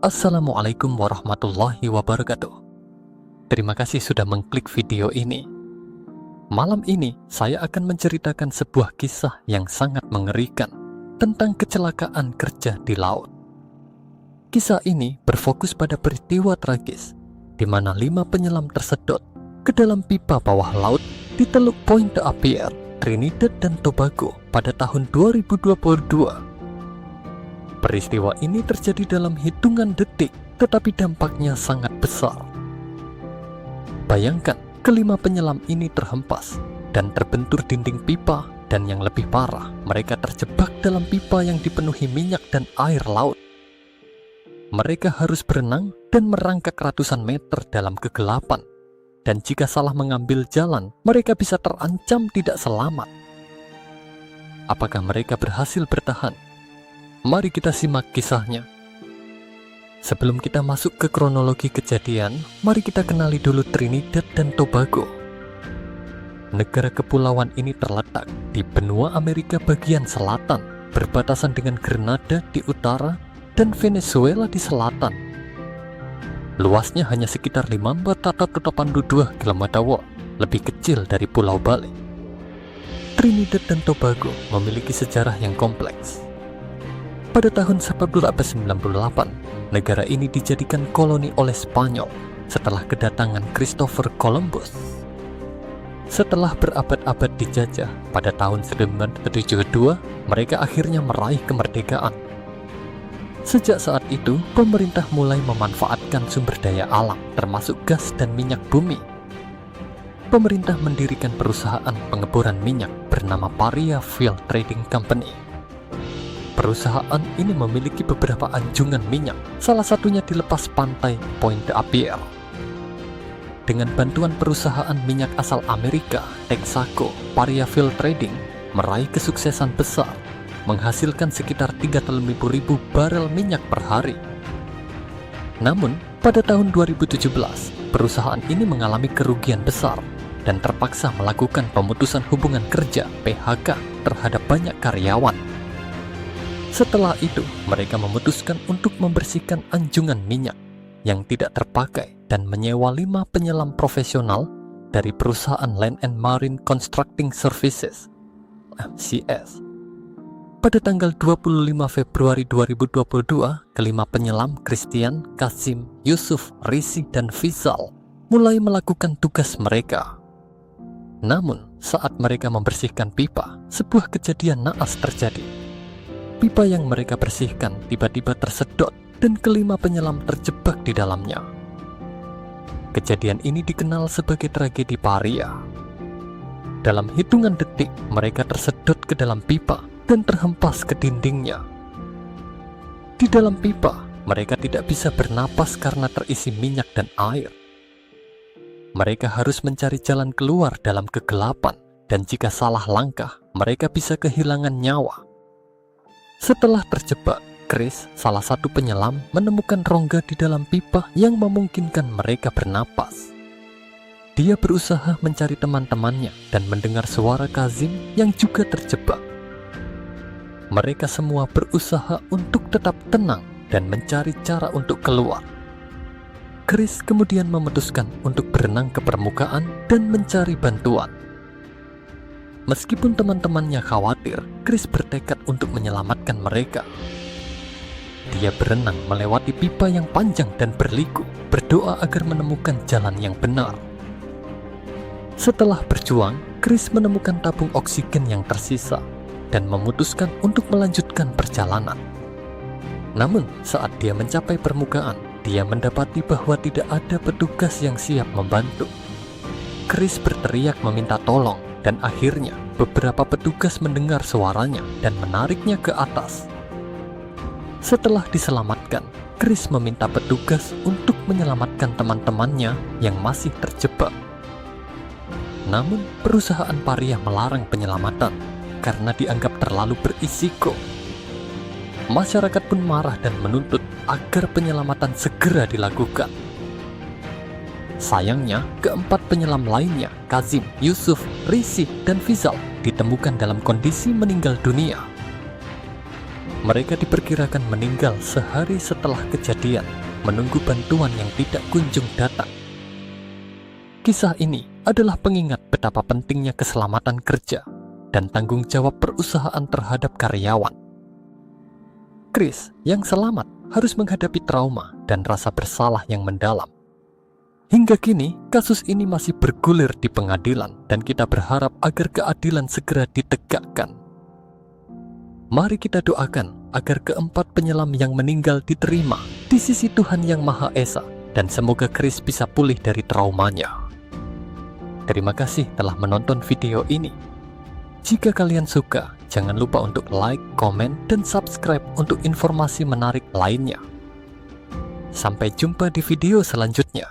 Assalamualaikum warahmatullahi wabarakatuh. Terima kasih sudah mengklik video ini. Malam ini saya akan menceritakan sebuah kisah yang sangat mengerikan tentang kecelakaan kerja di laut. Kisah ini berfokus pada peristiwa tragis di mana 5 penyelam tersedot ke dalam pipa bawah laut di Teluk Pointe-à-Pierre, Trinidad dan Tobago pada tahun 2022. Peristiwa ini terjadi dalam hitungan detik, tetapi dampaknya sangat besar. Bayangkan, kelima penyelam ini terhempas dan terbentur dinding pipa, dan yang lebih parah, mereka terjebak dalam pipa yang dipenuhi minyak dan air laut. Mereka harus berenang dan merangkak ratusan meter dalam kegelapan, dan jika salah mengambil jalan, mereka bisa terancam tidak selamat. Apakah mereka berhasil bertahan? Mari kita simak kisahnya. Sebelum kita masuk ke kronologi kejadian, mari kita kenali dulu Trinidad dan Tobago. Negara kepulauan ini terletak di benua Amerika bagian selatan, berbatasan dengan Grenada di utara dan Venezuela di selatan. Luasnya hanya sekitar 582 km, lebih kecil dari Pulau Bali. Trinidad dan Tobago memiliki sejarah yang kompleks. Pada tahun 1898, negara ini dijadikan koloni oleh Spanyol setelah kedatangan Christopher Columbus. Setelah berabad-abad dijajah, pada tahun 1972, mereka akhirnya meraih kemerdekaan. Sejak saat itu, pemerintah mulai memanfaatkan sumber daya alam, termasuk gas dan minyak bumi. Pemerintah mendirikan perusahaan pengeboran minyak bernama Paria Field Trading Company. Perusahaan ini memiliki beberapa anjungan minyak, salah satunya di lepas pantai Pointe-à-Pierre. Dengan bantuan perusahaan minyak asal Amerika, Texaco, Paria Field Trading meraih kesuksesan besar, menghasilkan sekitar 35.000 barel minyak per hari. Namun, pada tahun 2017, perusahaan ini mengalami kerugian besar dan terpaksa melakukan pemutusan hubungan kerja (PHK) terhadap banyak karyawan. Setelah itu, mereka memutuskan untuk membersihkan anjungan minyak yang tidak terpakai dan menyewa 5 penyelam profesional dari perusahaan Land and Marine Constructing Services (MCS). Pada tanggal 25 Februari 2022, kelima penyelam Christian, Kasim, Yusuf, Risi, dan Fizal mulai melakukan tugas mereka. Namun, saat mereka membersihkan pipa, sebuah kejadian naas terjadi. Pipa yang mereka bersihkan tiba-tiba tersedot dan kelima penyelam terjebak di dalamnya. Kejadian ini dikenal sebagai tragedi Paria. Dalam hitungan detik, mereka tersedot ke dalam pipa dan terhempas ke dindingnya. Di dalam pipa, mereka tidak bisa bernapas karena terisi minyak dan air. Mereka harus mencari jalan keluar dalam kegelapan, dan jika salah langkah, mereka bisa kehilangan nyawa. Setelah terjebak, Chris, salah satu penyelam, menemukan rongga di dalam pipa yang memungkinkan mereka bernapas. Dia berusaha mencari teman-temannya dan mendengar suara Kazim yang juga terjebak. Mereka semua berusaha untuk tetap tenang dan mencari cara untuk keluar. Chris kemudian memutuskan untuk berenang ke permukaan dan mencari bantuan. Meskipun teman-temannya khawatir, Chris bertekad untuk menyelamatkan mereka. Dia berenang melewati pipa yang panjang dan berliku, berdoa agar menemukan jalan yang benar. Setelah berjuang, Chris menemukan tabung oksigen yang tersisa dan memutuskan untuk melanjutkan perjalanan. Namun, saat dia mencapai permukaan, dia mendapati bahwa tidak ada petugas yang siap membantu. Chris berteriak meminta tolong, dan akhirnya beberapa petugas mendengar suaranya dan menariknya ke atas. Setelah diselamatkan, Chris meminta petugas untuk menyelamatkan teman-temannya yang masih terjebak. Namun, perusahaan Paria melarang penyelamatan karena dianggap terlalu berisiko. Masyarakat pun marah dan menuntut agar penyelamatan segera dilakukan. Sayangnya, keempat penyelam lainnya, Kazim, Yusuf, Risi, dan Fizal, ditemukan dalam kondisi meninggal dunia. Mereka diperkirakan meninggal sehari setelah kejadian, menunggu bantuan yang tidak kunjung datang. Kisah ini adalah pengingat betapa pentingnya keselamatan kerja dan tanggung jawab perusahaan terhadap karyawan. Chris yang selamat harus menghadapi trauma dan rasa bersalah yang mendalam. Hingga kini, kasus ini masih bergulir di pengadilan dan kita berharap agar keadilan segera ditegakkan. Mari kita doakan agar keempat penyelam yang meninggal diterima di sisi Tuhan Yang Maha Esa dan semoga Chris bisa pulih dari traumanya. Terima kasih telah menonton video ini. Jika kalian suka, jangan lupa untuk like, komen, dan subscribe untuk informasi menarik lainnya. Sampai jumpa di video selanjutnya.